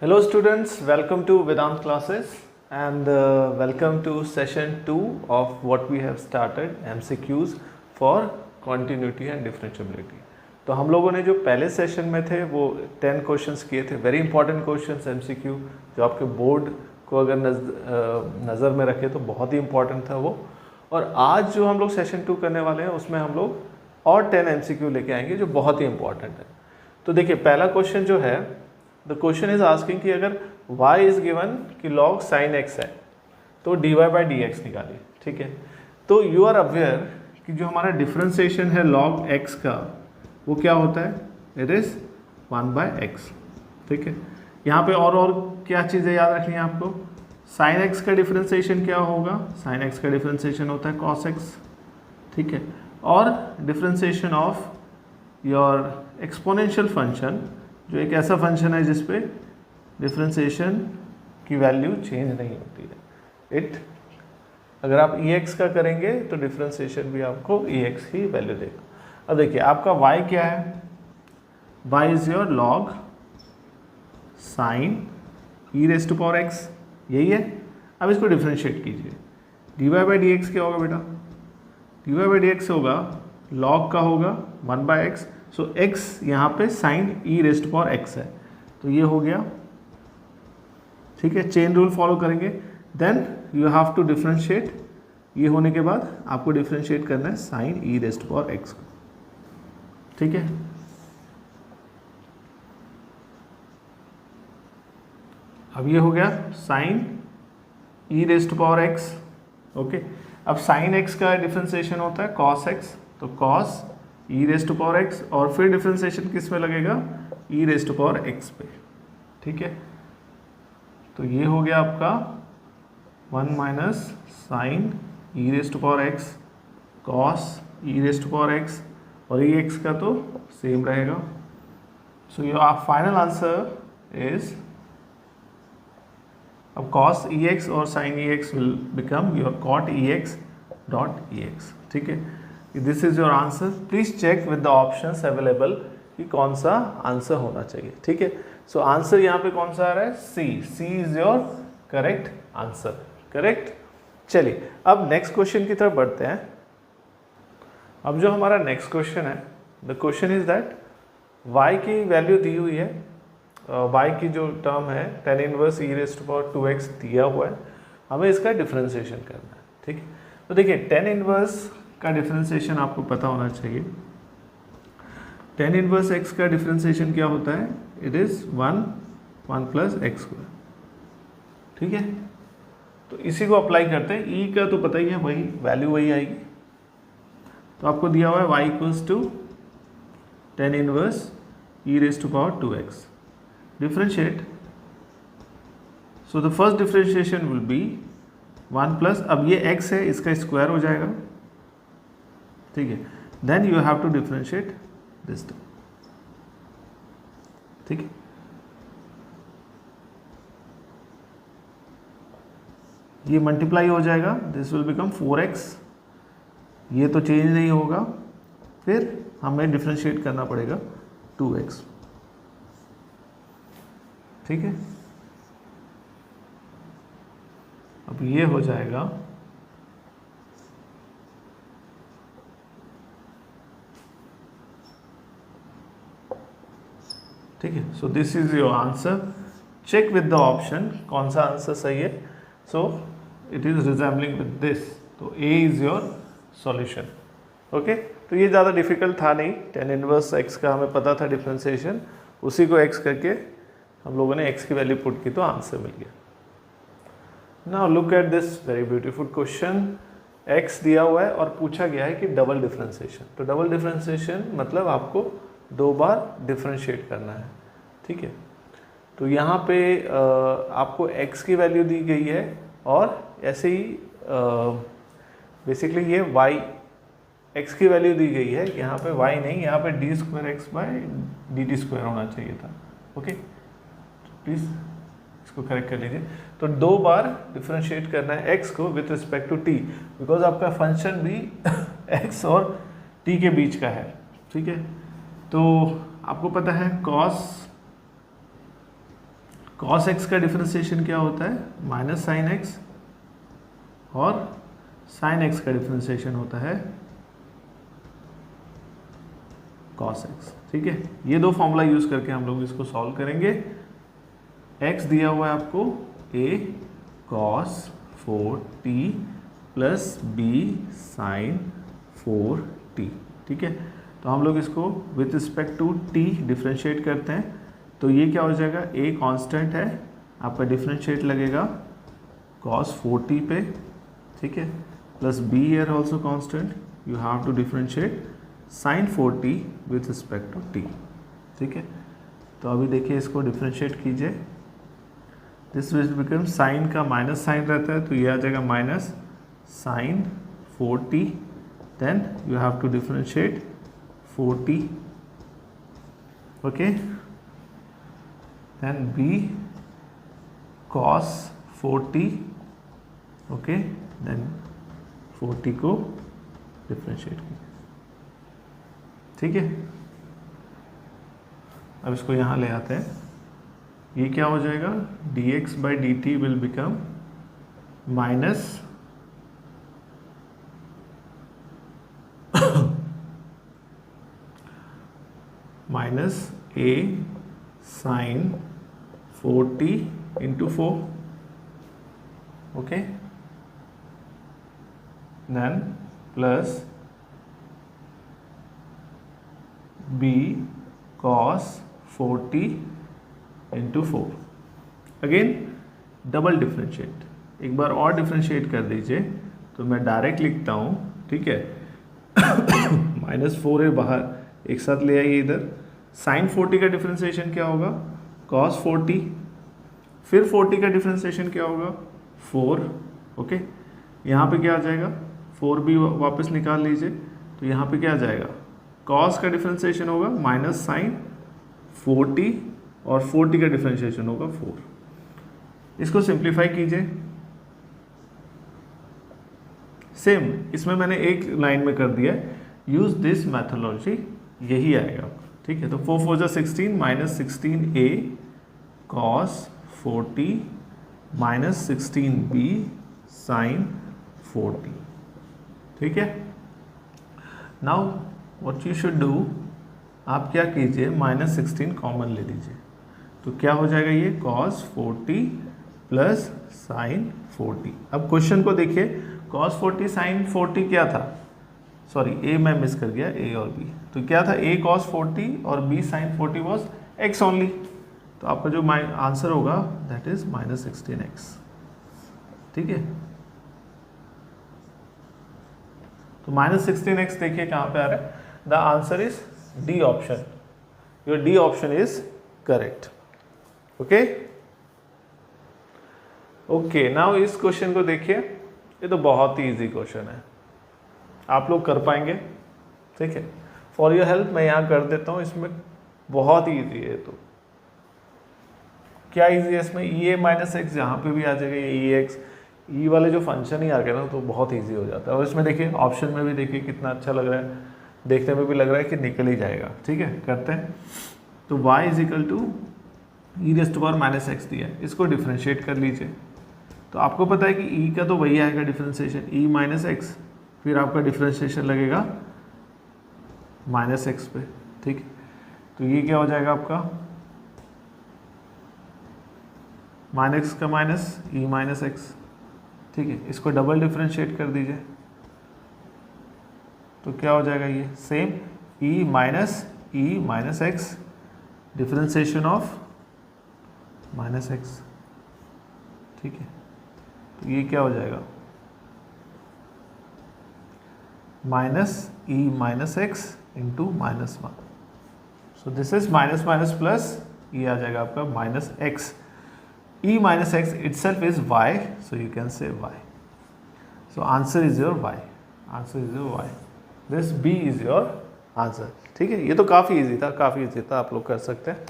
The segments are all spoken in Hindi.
Hello students, welcome to Vedant classes and welcome to session 2 of what we have started MCQs for continuity and differentiability। तो हम लोगों ने जो पहले सेशन में थे वो 10 क्वेश्चंस किए थे, वेरी इंपॉर्टेंट क्वेश्चंस MCQ, जो आपके बोर्ड को अगर नज़र में रखे तो बहुत ही इंपॉर्टेंट था वो। और आज जो हम लोग सेशन 2 करने वाले हैं उसमें हम लोग और 10 MCQ लेके आएंगे जो बहुत ही इंपॉर्टेंट है। तो देखिए पहला क्वेश्चन जो है, द क्वेश्चन इज आस्किंग कि अगर y इज गिवन कि log sin x है तो dy बाई डी एक्स निकालिए। ठीक है, तो यू आर अवेयर कि जो हमारा डिफ्रेंसिएशन है log x का वो क्या होता है, इट इज 1 बाय x। ठीक है, यहाँ पे और क्या चीज़ें याद रखनी है आपको, sin x का डिफ्रेंसिएशन क्या होगा, sin x का डिफ्रेंसिएशन होता है cos x। ठीक है, और differentiation of your exponential function जो एक ऐसा फंक्शन है जिसपे डिफ्रेंसिएशन की वैल्यू चेंज नहीं होती है। अगर आप ex का करेंगे तो डिफ्रेंसिएशन भी आपको ex की वैल्यू देगा। अब देखिए आपका y क्या है, y is your log sin e raise to power x, यही है। अब इसको डिफ्रेंशिएट कीजिए, dy बाई डी एक्स क्या होगा बेटा, dy बाई डी एक्स होगा log का होगा 1 बाई एक्स। सो x यहाँ पे sin e raise to power x है, तो ये हो गया। ठीक है, चेन रूल फॉलो करेंगे, then you have to differentiate. ये होने के बाद आपको डिफ्रेंशिएट करना है sin e raise to power x को। ठीक है, अब ये हो गया sin e raise to power x। Okay, अब sin x का डिफ्रेंसिएशन होता है cos x, तो cos e raise to power x, और फिर डिफ्रेंसिएशन किस में लगेगा, e raise to power x पे। ठीक है, तो ये हो गया आपका 1 minus sine e raise to power x cos e raise to power x, और ये x का तो सेम रहेगा। So your final answer is, अब cos ex और sin ex will become your cot ex dot ex। ठीक है, this is your answer. Please check with the options available कि कौन सा आंसर होना चाहिए। ठीक है, सो आंसर यहाँ पे कौन सा आ रहा है, C is your correct answer. Correct. चलिए अब नेक्स्ट क्वेश्चन की तरफ बढ़ते हैं। अब जो हमारा नेक्स्ट क्वेश्चन है, the question is that y की वैल्यू दी हुई है, y की जो टर्म है tan inverse e raise to power 2x दिया हुआ है, हमें इसका डिफरेंशिएशन करना है। ठीक है, तो देखिए tan इनवर्स का डिफरेंशिएशन आपको पता होना चाहिए। tan इनवर्स x का डिफरेंशिएशन क्या होता है, it is 1 plus x square. ठीक है, तो इसी को अप्लाई करते हैं। e का तो पता ही है, वही वैल्यू वही आएगी। तो आपको दिया हुआ है y equals to tan inverse e raise to power 2x, differentiate. So the first differentiation will be 1 plus, अब ये x है इसका स्क्वायर हो जाएगा। ठीक है, then you have to differentiate this term. ठीक है, ये मल्टीप्लाई हो जाएगा, दिस विल बिकम 4x, ये तो चेंज नहीं होगा, फिर हमें डिफरेंशिएट करना पड़ेगा 2x। ठीक है, अब ये हो जाएगा ठीक है। So this is your answer. Check with the option कौन सा आंसर सही है। So it is resembling with this, तो A is your solution. Okay, तो ये ज़्यादा डिफिकल्ट था नहीं, tan इनवर्स x का हमें पता था डिफरेंशिएशन, उसी को x करके हम लोगों ने x की वैल्यू पुट की तो आंसर मिल गया। Now look at this very beautiful question. x दिया हुआ है और पूछा गया है कि डबल डिफरेंशिएशन। तो डबल डिफरेंशिएशन मतलब आपको 2 बार डिफरेंशिएट करना है। ठीक है, तो यहाँ पे आपको x की वैल्यू दी गई है और ऐसे ही बेसिकली ये y x की वैल्यू दी गई है, यहाँ पे y नहीं, यहाँ पे D square x by D T square होना चाहिए था। ओके, प्लीज़ इसको करेक्ट कर लीजिए। तो 2 बार डिफरेंशिएट करना है x को with respect to t, because आपका फंक्शन भी x और t के बीच का है। ठीक है, तो आपको पता है कॉस एक्स का डिफरेंशिएशन क्या होता है, माइनस साइन एक्स, और साइन एक्स का डिफरेंशिएशन होता है कॉस एक्स। ठीक है, ये दो फॉर्मूला यूज करके हम लोग इसको सॉल्व करेंगे। एक्स दिया हुआ है आपको a cos 4t plus B sine 4t। ठीक है, तो हम लोग इसको with respect to t differentiate करते हैं, तो ये क्या हो जाएगा, a कांस्टेंट है, आपका डिफ्रेंशिएट लगेगा cos 4t पे। ठीक है, plus b here also constant, you have to differentiate sin 4t with respect to t। ठीक है, तो अभी देखिए इसको डिफ्रेंशिएट कीजिए, दिस विल बिकम साइन का माइनस साइन रहता है, तो ये आ जाएगा minus sine 4t, then you have to differentiate 4t, okay, then b cos 4t, okay, then 4t को डिफ्रेंशिएट कीजिए। ठीक है, अब इसको यहाँ ले आते हैं, ये क्या हो जाएगा, dx by dt will become minus minus a sine 4t into 4, okay, then plus b cos 4t into 4, again double differentiate, एक बार और डिफ्रेंशिएट कर दीजिए, तो मैं डायरेक्ट लिखता हूँ। ठीक है, माइनस 4 है बाहर, एक साथ ले आइए इधर, साइन 4t का डिफ्रेंशिएशन क्या होगा, cos 4t, फिर 4t का डिफ्रेंशिएशन क्या होगा, 4, ओके, यहाँ पे क्या आ जाएगा, 4 भी वापस निकाल लीजिए, तो यहाँ पे क्या आ जाएगा, cos का डिफ्रेंशिएशन होगा माइनस साइन 4t, और 4t का डिफ्रेंशिएशन होगा 4। इसको सिंप्लीफाई कीजिए, सेम इसमें मैंने एक लाइन में कर दिया, यूज दिस मैथोलॉजी, यही आएगा। ठीक है, तो 4 4 जा 16 minus 16a cos 4t minus 16b sign 4t। ठीक है, now what you should do, आप क्या कीजिए, माइनस 16 कॉमन ले लीजिए, तो क्या हो जाएगा, ये cos 4t plus sign 4t। अब क्वेश्चन को देखिए, cos 4t साइन 4t क्या था, सॉरी a मैं मिस कर गया, a और b, तो क्या था, a cos 4t और b sine 4t was x only, तो आपका जो आंसर होगा दैट इज माइनस 16x। ठीक है, तो माइनस 16x देखिए कहाँ पे आ रहा है, the answer is D option, your D option is correct. Okay okay, now इस क्वेश्चन को देखिए, ये तो बहुत ही इजी क्वेश्चन है, आप लोग कर पाएंगे। ठीक है, फॉर योर हेल्प मैं यहाँ कर देता हूँ, इसमें बहुत ही इजी है। तो क्या इजी है इसमें, ई ए माइनस एक्स यहाँ पे भी आ जाएगा, ये ई एक्स, ई वाले जो फंक्शन ही आ गए ना, तो बहुत ईजी हो जाता है। और इसमें देखिए ऑप्शन में भी देखिए कितना अच्छा लग रहा है, देखने में भी लग रहा है कि निकल ही जाएगा। ठीक है, करते हैं। तो y is equal to E raise to power minus X दिया है, इसको डिफ्रेंशिएट कर लीजिए। तो आपको पता है कि e का तो वही आएगा डिफ्रेंशिएशन, e माइनस एक्स, फिर आपका डिफ्रेंशिएशन लगेगा माइनस एक्स पे। ठीक है, तो ये क्या हो जाएगा आपका माइनस का माइनस e माइनस एक्स। ठीक है, इसको डबल डिफ्रेंशिएट कर दीजिए, तो क्या हो जाएगा ये same e minus x, differentiation of minus x. ठीक है, तो ये क्या हो जाएगा minus e minus x into minus one. So this is minus minus plus, ये आ जाएगा आपका minus x. e minus x itself is y, so you can say y. So answer is your y. Answer is your y. This B is your answer. ठीक है, ये तो काफ़ी इजी था, आप लोग कर सकते हैं।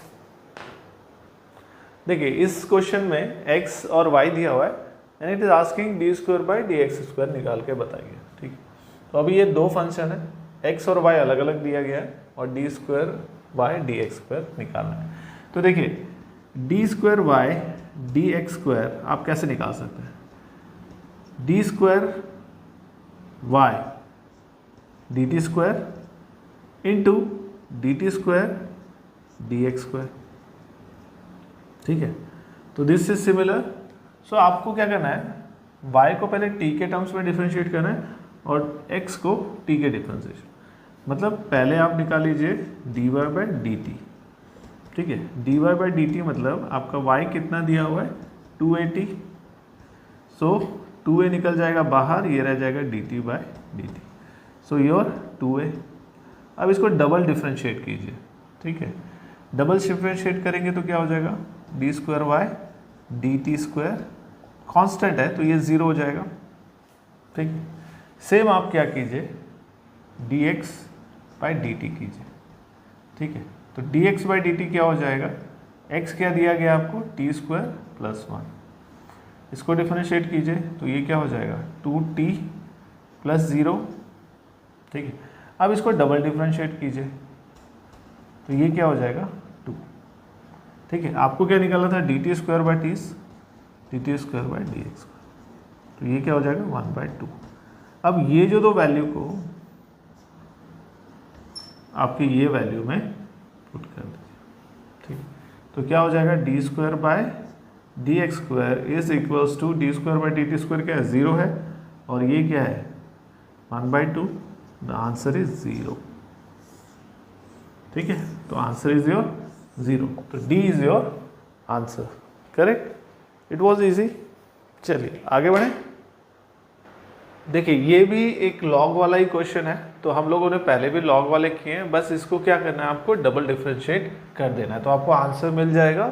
देखिए इस क्वेश्चन में x और y दिया हुआ है, and it is asking D square by D X square निकाल के बताइए। ठीक है, तो अभी ये दो फंक्शन है, x और y अलग अलग दिया गया है, और D square by D X square निकालना है। तो देखिए D square Y D X square आप कैसे निकाल सकते हैं? D square Y D T square into D T square D X square, ठीक है। तो दिस इज सिमिलर। सो आपको क्या करना है, y को पहले t के टर्म्स में डिफरेंशिएट करना है और x को t के डिफरेंशिएशन, मतलब पहले आप निकाल लीजिए dy बाई डी टी, ठीक है। dy बाई डी टी मतलब आपका y कितना दिया हुआ है 280, सो 2a निकल जाएगा बाहर, ये रह जाएगा dt by D T, so your 2a। अब इसको डबल डिफरेंशिएट कीजिए, ठीक है। डबल डिफरेंशिएट करेंगे तो क्या हो जाएगा, D square Y D T square, constant है तो ये 0 हो जाएगा, ठीक है। सेम आप क्या कीजिए D x by D T कीजिए, ठीक है। तो D x by D T क्या हो जाएगा, x क्या दिया गया आपको टी स्क्वायर प्लस 1, इसको डिफरेंशिएट कीजिए तो ये क्या हो जाएगा 2t प्लस 0, ठीक है। अब इसको डबल डिफरेंशिएट कीजिए तो ये क्या हो जाएगा 2, ठीक है। आपको क्या निकालना था D T square by D T square by D X square, तो ये क्या हो जाएगा 1/2। अब ये जो दो वैल्यू को आपकी ये वैल्यू में पुट कर दीजिए, ठीक। तो क्या हो जाएगा D square by D X square is equals to D square by D T square क्या है 0 है, और ये क्या है 1/2, द आंसर इज 0, ठीक है। तो आंसर इज योर 0, तो D is your answer, correct. It was easy. चलिए आगे बढ़ें। देखिए ये भी एक लॉग वाला ही क्वेश्चन है, तो हम लोगों ने पहले भी लॉग वाले किए हैं, बस इसको क्या करना है आपको डबल डिफरेंशिएट कर देना है तो आपको आंसर मिल जाएगा।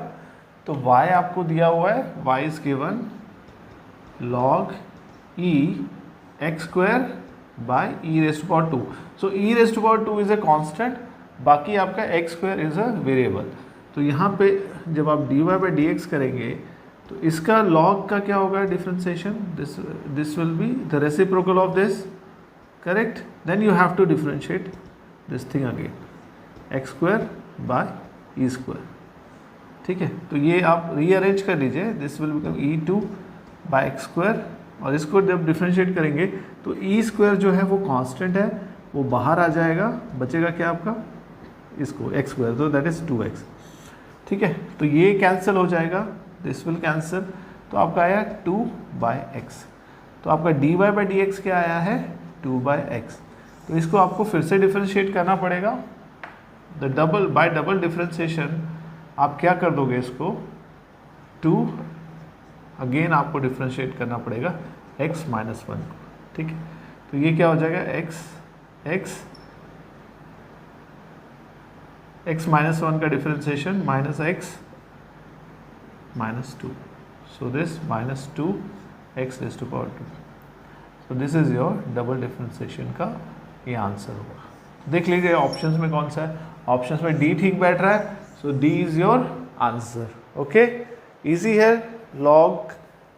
तो y आपको दिया हुआ है, y is given log e x square by e raise to power 2। So e raise to power 2 is a constant, बाकी आपका x square is a variable. तो यहाँ पे जब आप dy बाई डी एक्स करेंगे तो इसका log का क्या होगा differentiation, this will be the reciprocal of this, correct. Then you have to differentiate this thing again, X square by E square, ठीक है। तो ये आप रीअरेंज कर लीजिए, this will become e2 by X square, और इसको जब डिफरेंशिएट करेंगे तो ई स्क्वायर जो है वो कांस्टेंट है, वो बाहर आ जाएगा, बचेगा क्या आपका इसको एक्स स्क्वायर, तो दैट इज़ 2x, ठीक है। तो ये कैंसिल हो जाएगा, दिस विल कैंसिल, तो आपका आया 2/x। तो आपका dy बाई डी एक्स क्या आया है 2/x। तो इसको आपको फिर से डिफरेंशिएट करना पड़ेगा, the double bye double differentiation आप क्या कर दोगे इसको 2, अगेन आपको डिफरेंशिएट करना पड़ेगा x माइनस 1, ठीक है। तो ये क्या हो जाएगा x माइनस 1 का differentiation minus x minus 2, so this minus 2x raise to power 2। So this is your double differentiation का ये आंसर होगा। देख लीजिए ऑप्शंस में कौन सा है, ऑप्शंस में डी ठीक बैठ रहा है, so D is your answer, okay. Easy है, लॉग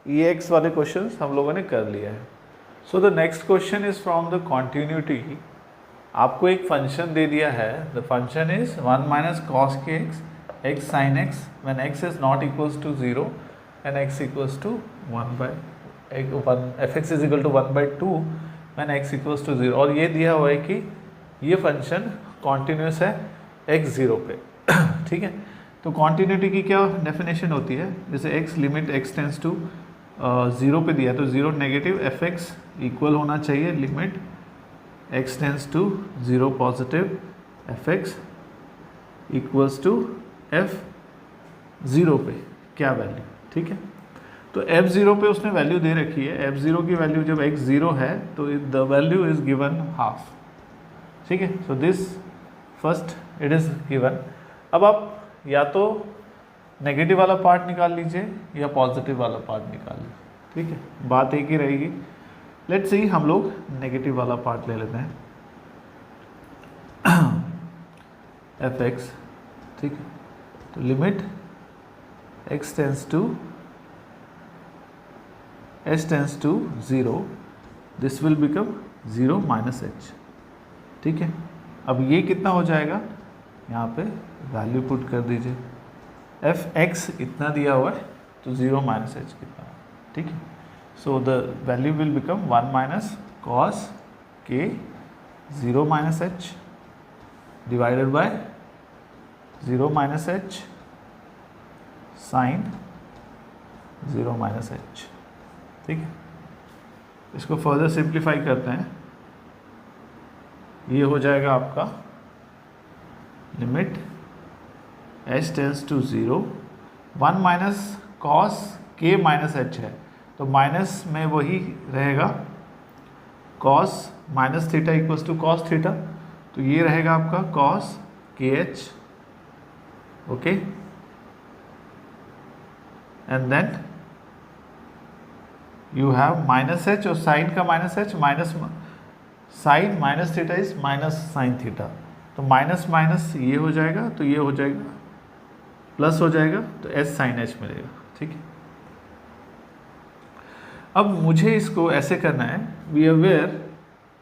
ex वाले क्वेश्चंस हम लोगों ने कर लिया है। So the next question is from the continuity. आपको एक फंक्शन दे दिया है, the function is 1 minus cos के x sin x when x is not equals to 0 and x equals to 1 fx is equal to 1/2 when x equals to 0, और ये दिया हुआ है कि ये फंक्शन कॉन्टिन्यूस है x 0 पे, ठीक है। तो कॉन्टिन्यूटी की क्या डेफिनेशन होती है, जैसे x limit x tends to 0 पे दिया है तो 0 नेगेटिव fx इक्वल होना चाहिए limit x tends to 0 positive fx equals to f0 पे क्या वैल्यू, ठीक है। तो f0 पे उसने वैल्यू दे रखी है, f0 की वैल्यू जब x 0 है तो the value is given half, ठीक है। So this first it is given. अब आप या तो नेगेटिव वाला पार्ट निकाल लीजिए या पॉजिटिव वाला पार्ट निकाल लीजिए, ठीक है, बात एक ही रहेगी। लेट्स सी हम लोग नेगेटिव वाला पार्ट ले लेते हैं fx, ठीक है। तो limit x tends to s tends to 0, this will become 0 minus h, ठीक है। अब ये कितना हो जाएगा, यहाँ पे वैल्यू पुट कर दीजिए, एफ एक्स इतना दिया हुआ है तो 0 माइनस एच कितना, ठीक है। So the value will become 1 minus cos K 0 minus H divided by 0 minus H sine 0 minus H, ठीक है। इसको फर्दर सिंप्लीफाई करते हैं, ये हो जाएगा आपका limit h tends to 0, 1 minus cos K minus H है तो माइनस में वही रहेगा cos minus theta equals to cos theta, तो ये रहेगा आपका cos K H, okay. And then you have minus H और साइन का minus H, minus sine minus theta is minus sine theta, तो माइनस माइनस ये हो जाएगा तो ये हो जाएगा प्लस हो जाएगा तो एच साइन एच मिलेगा, ठीक है। अब मुझे इसको ऐसे करना है, वी अवेयर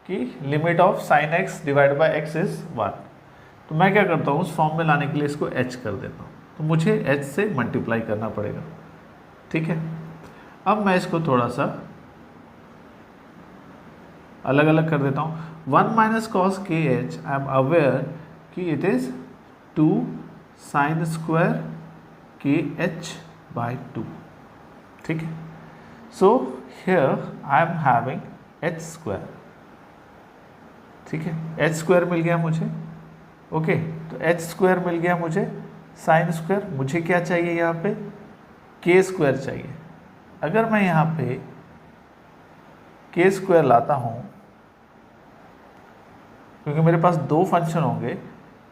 कि limit of sine x divide by x is 1, तो मैं क्या करता हूँ उस फॉर्म में लाने के लिए इसको h कर देता हूँ, तो मुझे h से मल्टीप्लाई करना पड़ेगा, ठीक है। अब मैं इसको थोड़ा सा अलग अलग कर देता हूँ, 1 minus cos K H I am aware कि इट इज़ 2 साइन स्क्वायर के एच बाई 2, ठीक है। So here I am having H square, ठीक है, एच स्क्वायर मिल गया मुझे, ओके। तो एच स्क्वायर मिल गया मुझे, साइन स्क्वायर, मुझे क्या चाहिए यहाँ पे के स्क्वायर चाहिए। अगर मैं यहाँ पे के स्क्वायर लाता हूँ, क्योंकि मेरे पास दो फंक्शन होंगे,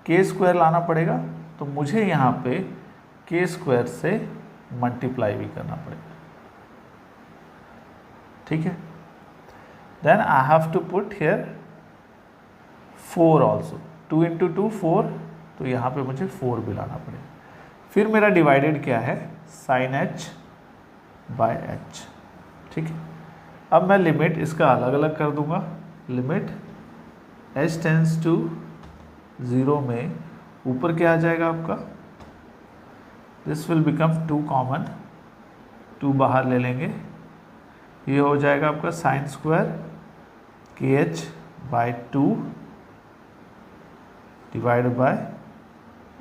के स्क्वायर लाना पड़ेगा तो मुझे यहाँ पे के स्क्वायर से मल्टीप्लाई भी करना पड़ेगा, ठीक है। Then I have to put here 4 also, 2 into 2 4, तो यहाँ पे मुझे 4 भी लाना पड़ेगा। फिर मेरा डिवाइडेड क्या है, साइन एच बाय एच, ठीक है। अब मैं लिमिट इसका अलग अलग कर दूंगा, लिमिट h टेंस टू 0 में ऊपर क्या आ जाएगा आपका, दिस विल बिकम 2 कॉमन, 2 बाहर ले लेंगे, ये हो जाएगा आपका साइन स्क्वायर के H by 2 divide by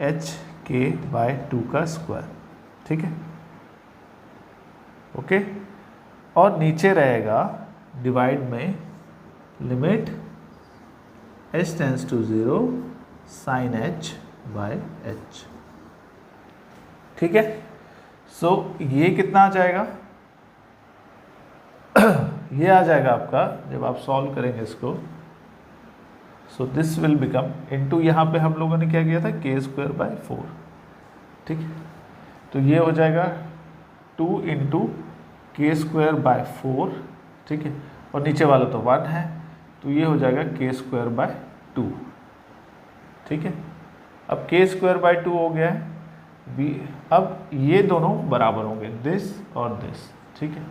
H के बाय 2 का स्क्वायर, ठीक है, ओके। और नीचे रहेगा डिवाइड में limit h tends to 0 sine h by h, ठीक है। सो ये कितना आ जाएगा ये आ जाएगा आपका, जब आप सॉल्व करेंगे इसको, सो दिस विल बिकम इनटू, यहाँ पे हम लोगों ने क्या किया था के स्क्वायर बाय 4, ठीक है। तो ये हो जाएगा 2 इंटू के स्क्वायर बाय 4, ठीक है, और नीचे वाला तो 1 है, तो ये हो जाएगा के स्क्वायर बाय 2, ठीक है। अब के स्क्वायर बाय 2 हो गया है, अब ये दोनों बराबर होंगे, दिस और दिस, ठीक है।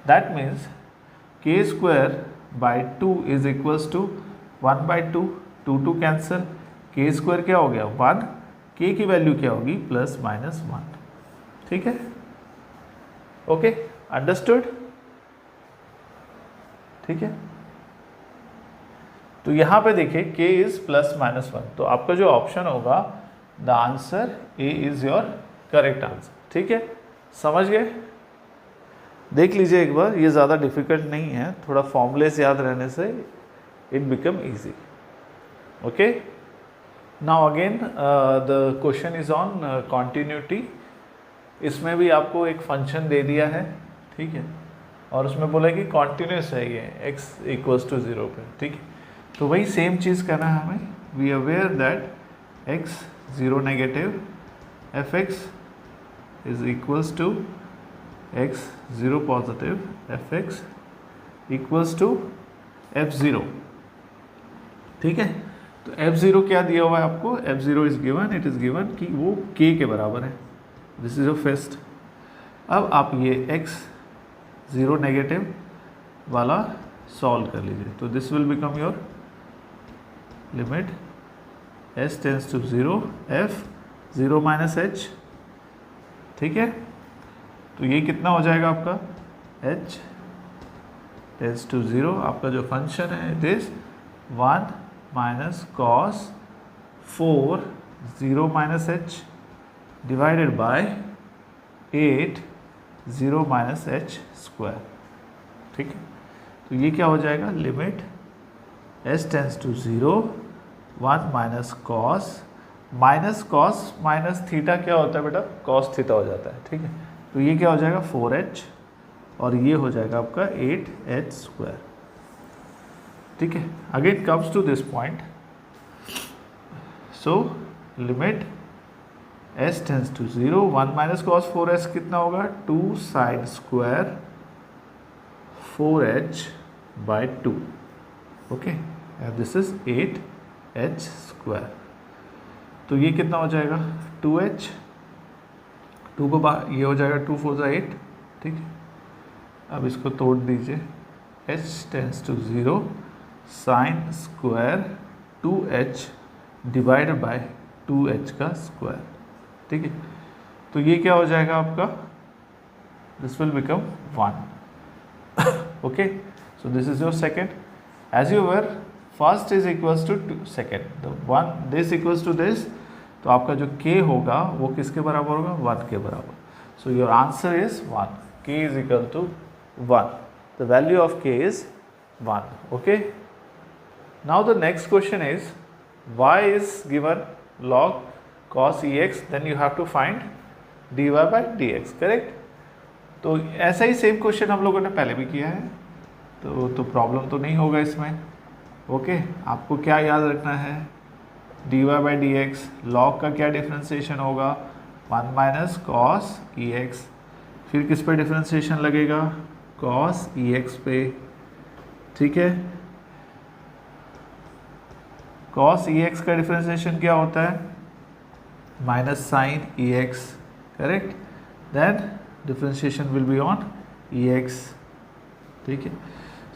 That means K square by 2 is equals to 1 by 2, 2 cancel, K square क्या हो गया 1, के की वैल्यू क्या होगी प्लस माइनस 1, ठीक है, ओके, अंडरस्टूड, ठीक है। तो यहाँ पे देखिए k इज प्लस माइनस 1, तो आपका जो ऑप्शन होगा the answer A is your correct answer, ठीक है। समझ गए, देख लीजिए एक बार, ये ज़्यादा डिफिकल्ट नहीं है, थोड़ा फॉर्मूलेस याद रहने से it become easy, okay। now again the question is on continuity, इसमें भी आपको एक फंक्शन दे दिया है, ठीक है, और उसमें बोला कि कॉन्टिन्यूस है ये x इक्वल्स टू 0 पे, ठीक है। तो वही सेम चीज़ करना है हमें, we aware that x 0 negative f(x) is equals to x 0 positive f(x) equals to f0, ठीक है। तो f0 क्या दिया हुआ है आपको, f0 is given, it is given कि वो k के बराबर है, दिस इज योर फर्स्ट। अब आप ये x 0 नेगेटिव वाला सॉल्व कर लीजिए, तो this will become your limit h tends to 0 f 0 minus h ठीक है। तो ये कितना हो जाएगा आपका h टेंड्स टू 0, आपका जो फंक्शन है it is 1 minus cos 4 0 minus h divided by 8 0 minus h square. ठीक है, तो ये क्या हो जाएगा, limit h tends to 0 1 minus cos minus theta क्या होता है बेटा, कॉस थीटा हो जाता है। ठीक है, तो ये क्या हो जाएगा 4h और ये हो जाएगा आपका 8h स्क्वायर। ठीक है, again comes to this point, so limit h tends to 0 1 minus cos 4h कितना होगा 2 sine square 4h by 2। Okay, and this is 8h square. तो ये कितना हो जाएगा 2h, 2 को ये हो जाएगा 2 4 8। ठीक है, अब इसको तोड़ दीजिए, h tends to 0 sine square 2h divided by 2h का स्क्वायर। ठीक है, तो ये क्या हो जाएगा आपका, this will become 1। Okay, so this is your second, as you were first is equals to second, तो 1 दिस इक्वल्स टू दिस, तो आपका जो k होगा वो किसके बराबर होगा, 1 के बराबर। So your answer is 1, k is equal to 1, the value of k is 1। Okay, now the next question is y is given log cos ex, then you have to find dy by dx, correct. तो ऐसा ही सेम क्वेश्चन हम लोगों ने पहले भी किया है, तो प्रॉब्लम तो नहीं होगा इसमें। ओके, आपको क्या याद रखना है, dy by dx, log का क्या डिफ्रेंसिएशन होगा 1 माइनस कॉस ex, फिर किस पे डिफ्रेंसिएशन लगेगा, cos ex पे। ठीक है, cos ex का डिफ्रेंसिएशन क्या होता है, minus sine ex, correct, then differentiation will be on ex। ठीक है,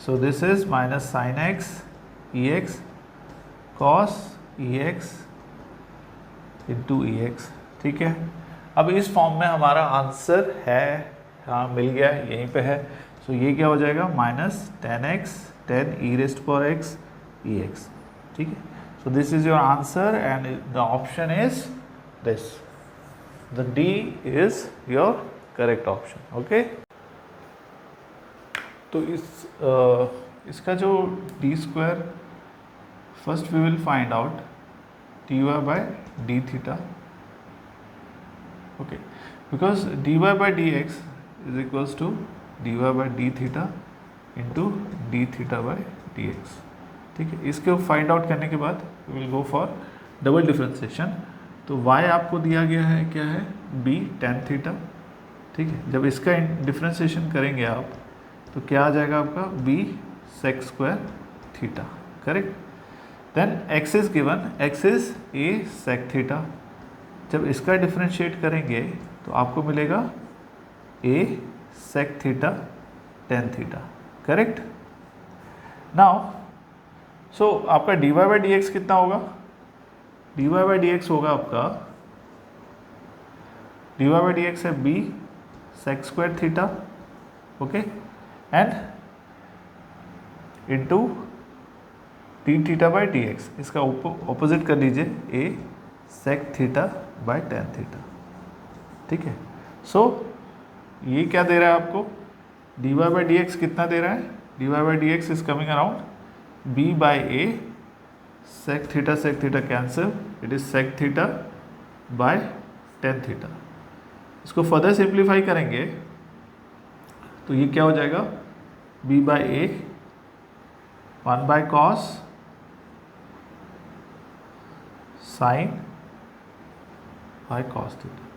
so this is minus sine x ex cos ex into ex। ठीक है, अब इस फॉर्म में हमारा आंसर है, हाँ मिल गया, यहीं पे है। सो ये क्या हो जाएगा, minus 10x 10 e rest power x ex। ठीक है, so this is your answer and the option is this, the D is your correct option। okay, तो इसका जो d square, first we will find out dy by d theta। okay, because dy by dx is equals to dy by d theta into d theta by dx। ठीक है, इसके फाइंड आउट करने के बाद we will go for double differentiation. तो y आपको दिया गया है क्या है, b tan थीटा। ठीक है, जब इसका डिफ्रेंसिएशन करेंगे आप तो क्या आ जाएगा आपका b sec square theta, correct. Then x is given, x is a sec theta, जब इसका डिफ्रेंशिएट करेंगे तो आपको मिलेगा a sec theta tan theta, correct. Now so आपका dy by dx कितना होगा, dy by dx होगा आपका, dy by dx है b sec square theta, okay, and into d theta by dx, इसका ऑपोजिट कर लीजिए a sec theta by tan theta. ठीक है, सो ये क्या दे रहा है आपको, dy by dx कितना दे रहा है, dy by dx is coming around b by a sec theta cancel, it is sec theta by tan theta. इसको फर्दर सिंप्लीफाई करेंगे तो ये क्या हो जाएगा, b by a 1 by cos sin by cos theta.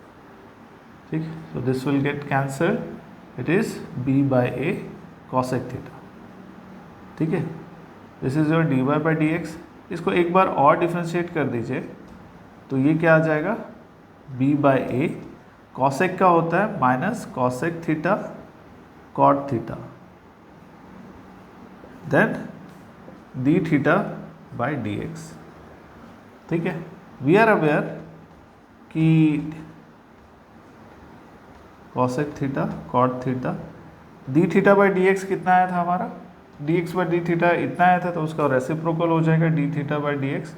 ठीक है, so this will get cancel, it is b by a cosec theta. ठीक है, this is your dy by dx। इसको एक बार और डिफ्रेंशिएट कर दीजिए तो ये क्या आ जाएगा, b by a cosec का होता है minus cosec theta cot theta, then d theta by dx। ठीक है, वी आर अवेयर कि cosec theta cot theta, d theta by D x कितना आया था हमारा, d x by d theta इतना आया था, तो उसका रेसिप्रोकल हो जाएगा d theta by D x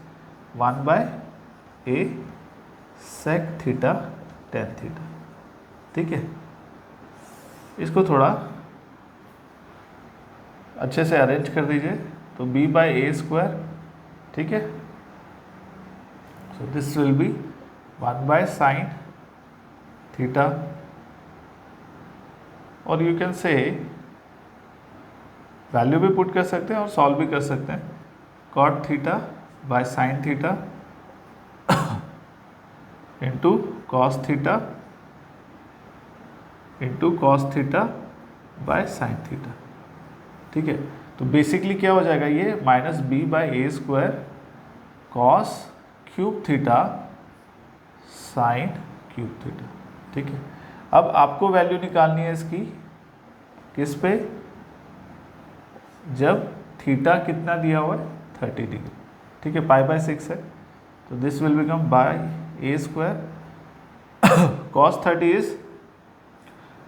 1/a sec theta tan theta. ठीक है, इसको थोड़ा अच्छे से अरेंज कर दीजिए, तो b/a², ठीक है, so this will be 1/sin theta, और यू कैन से वैल्यू भी पुट कर सकते हैं और सॉल्व भी कर सकते हैं, cot theta by sine theta into cos theta into cos theta by sine theta. ठीक है, तो बेसिकली क्या हो जाएगा ये -b/a² cos cube theta sine cube theta. ठीक है, अब आपको वैल्यू निकालनी है इसकी किस पे, जब थीटा कितना दिया हुआ है 30 डिग्री। ठीक है, π/6 है, तो this will become a² cos 30 is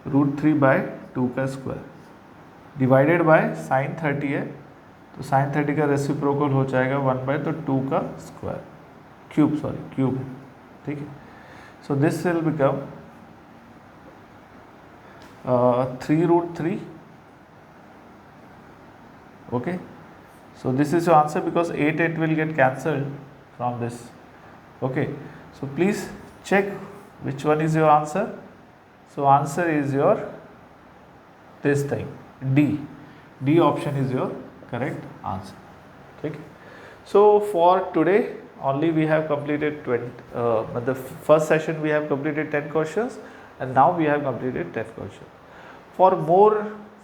√3/2 का स्क्वायर डिवाइडेड बाय साइन 30 है, तो साइन 30 का रेसिप्रोकल हो जाएगा 1/2 का स्क्वायर क्यूब है। ठीक है, so this will become 3√3। okay, so this is your answer because 8 will get cancelled from this. Okay, so please check which one is your answer. So answer is your this thing, D option is your correct answer. Okay, so for today only we have completed the first session we have completed 10 questions, and now we have completed 10 questions. For more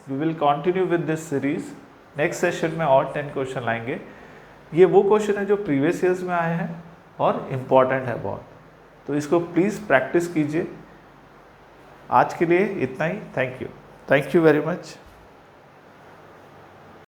we will continue with this series. Next session में और 10 क्वेश्चन लाएंगे। ये वो क्वेश्चन है जो प्रीवियस ईयर्स में आए हैं और इम्पॉर्टेंट है बहुत, तो इसको प्लीज़ प्रैक्टिस कीजिए। आज के लिए इतना ही, थैंक यू वेरी मच।